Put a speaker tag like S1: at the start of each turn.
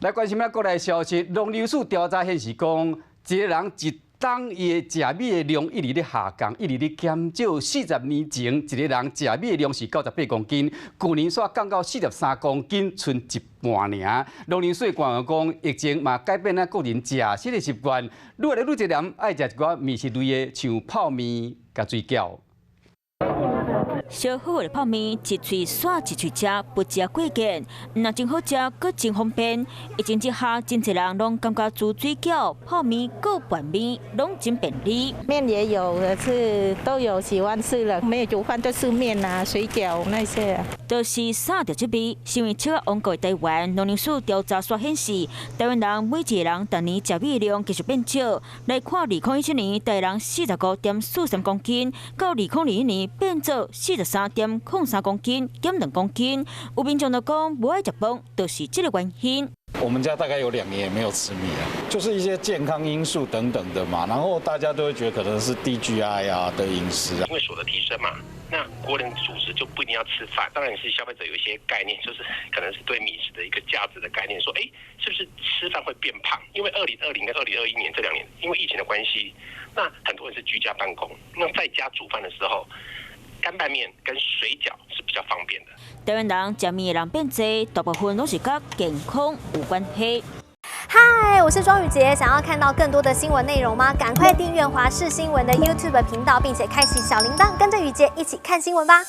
S1: 来关心国内消息，农粮署调查显示讲，一个人一当伊的食米的量一直咧下降，一直咧减少。40年前，一个人食米的量是98公斤，去年煞降到43公斤，剩一半尔。农粮署官员讲，疫情嘛改变咱个人食食的习惯，愈来愈侪人爱食一寡面食类的，像泡面、甲水饺。
S2: 烧好的泡面，一喙刷一喙吃，不食过瘾，若真好食，阁真方便。疫情之下，真侪人拢感觉煮水饺、泡面、搁拌面，拢真便利。
S3: 面也有，都有喜欢吃了，没有煮饭就吃面啊、水饺那些。
S2: 都是三条这味，是因为超往过台湾，农粮署调查所显示，台湾人每一个人逐年食米量继续变少。来看2017年，台湾人45.43公斤，到2021年变做43.03公斤，减2公斤。有民众就讲，不爱食饭，就是这个原因。
S4: 我们家大概有2年也没有吃米了，就是一些健康因素等等的嘛，然后大家都会觉得可能是低 GI 啊的饮食啊，
S5: 因为所得提升嘛，那国人主食就不一定要吃饭，当然是消费者有一些概念，就是可能是对米食的一个价值的概念，说，是不是吃饭会变胖？因为2020跟2021年这2年，因为疫情的关系，那很多人是居家办公，那在家煮饭的时候，干拌面跟水饺是比较方便的。
S2: 台湾人食面的人变多，大部分都是跟健康有关系。
S6: 嗨，我是庄宇杰。想要看到更多的新闻内容吗？赶快订阅华视新闻的 YouTube 频道，并且开启小铃铛，跟着宇杰一起看新闻吧。